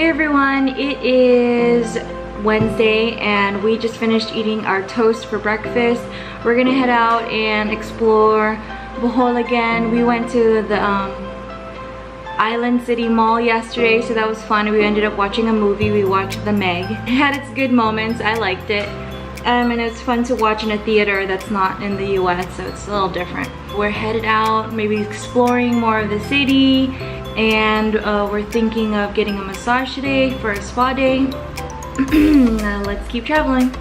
Hey everyone, it is Wednesday and we just finished eating our toast for breakfast. We're gonna head out and explore Bohol again. We went to the Island City Mall yesterday, so that was fun. We ended up watching a movie. We watched The Meg. It had its good moments. I liked it. And it's fun to watch in a theater that's not in the US, so it's a little different. We're headed out, maybe exploring more of the city, and we're thinking of getting a massage today for a spa day. Now let's keep traveling.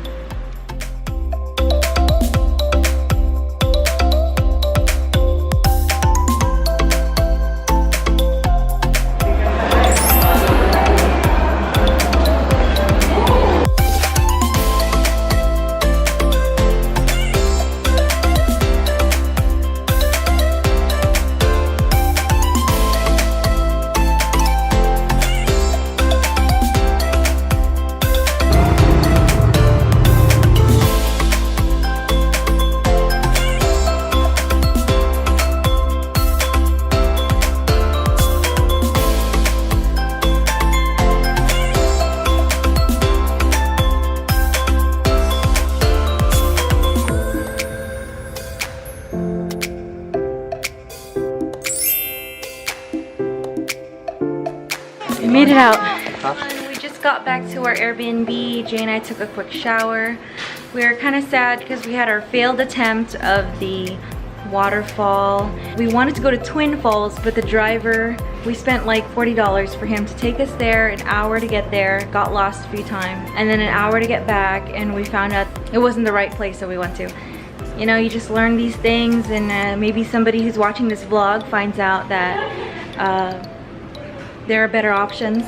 We made it out. We just got back to our Airbnb. Jay and I took a quick shower. We were kind of sad because we had our failed attempt of the waterfall. We wanted to go to Twin Falls, but the driver, we spent like $40 for him to take us there, an hour to get there, got lost a few times, and then an hour to get back, and we found out it wasn't the right place that we went to. You know, you just learn these things, and maybe somebody who's watching this vlog finds out that there are better options.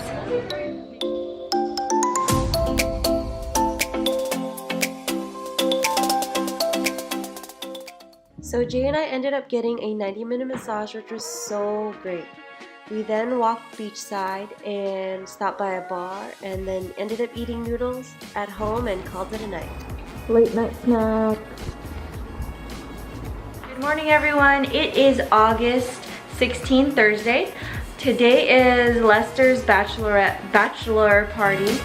So Jay and I ended up getting a 90-minute massage, which was so great. We then walked beachside and stopped by a bar, and then ended up eating noodles at home and called it a night. Late night snack. Good morning everyone. It is August 16th, Thursday. Today is Lester's bachelor party,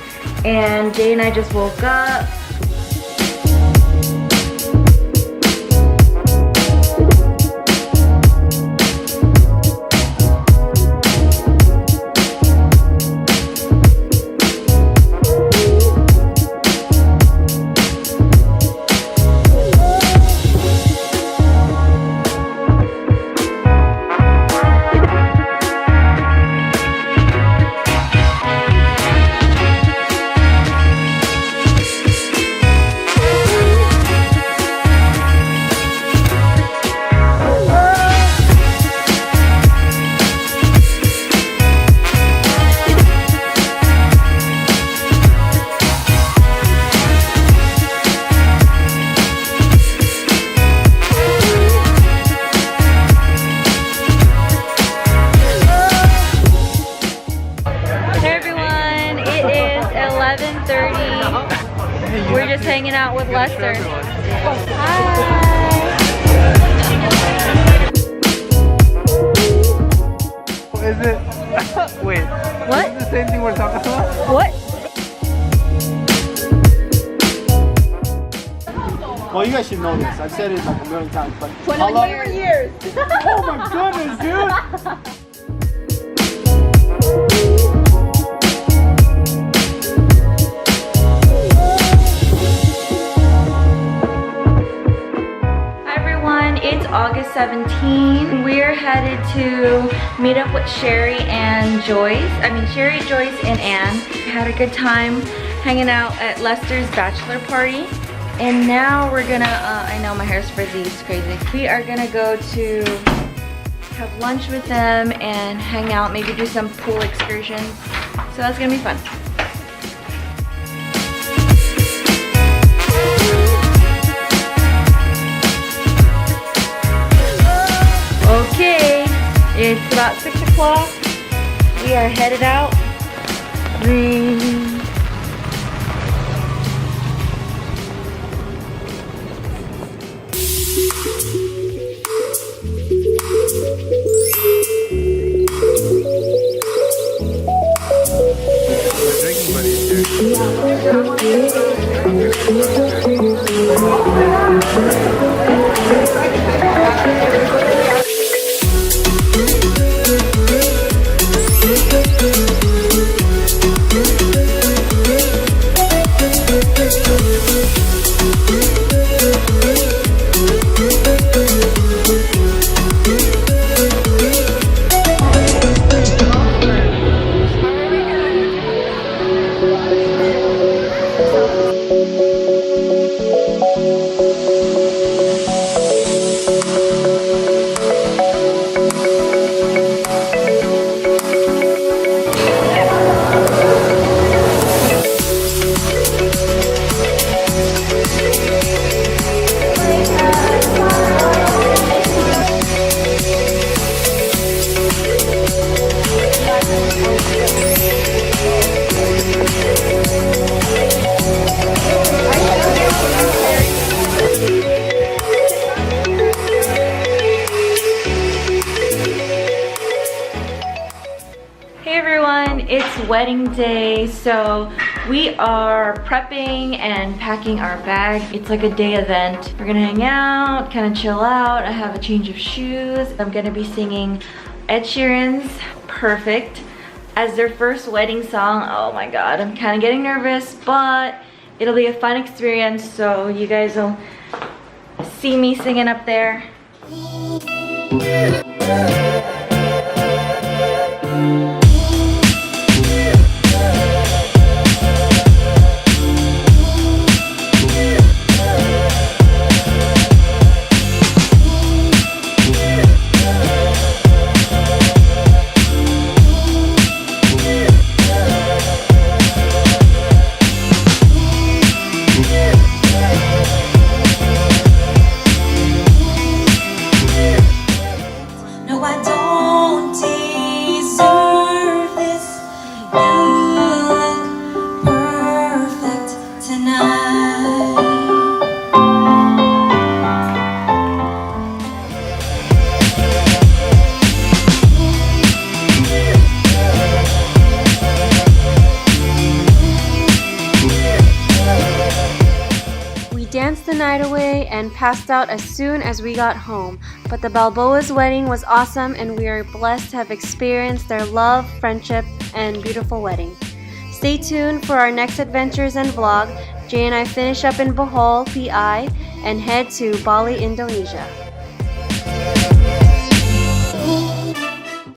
and Jay and I just woke up. We're just hanging out with Lester. Hi! Is it? Wait. What? Is it the same thing we're talking about? What? Well, you guys should know this. I've said it like a million times, but 20 years. Oh my goodness, dude! It's August 17th. We're headed to meet up with Sherry and Joyce. Sherry, Joyce, and Anne. We had a good time hanging out at Lester's bachelor party. And now we're gonna, I know my hair's frizzy, it's crazy. We are gonna go to have lunch with them and hang out, maybe do some pool excursions. So that's gonna be fun. Okay, it's about 6 o'clock. We are headed out. it's wedding day, so we are prepping and packing our bag. It's like a day event. We're gonna hang out, kind of chill out. I have a change of shoes. I'm gonna be singing Ed Sheeran's Perfect as their first wedding song. Oh my god, I'm kind of getting nervous, but it'll be a fun experience, so you guys will see me singing up there. Danced the night away and passed out as soon as we got home, but the Balboa's wedding was awesome and we are blessed to have experienced their love, friendship, and beautiful wedding. Stay tuned for our next adventures and vlog. Jay and I finish up in Bohol PI and head to Bali, Indonesia.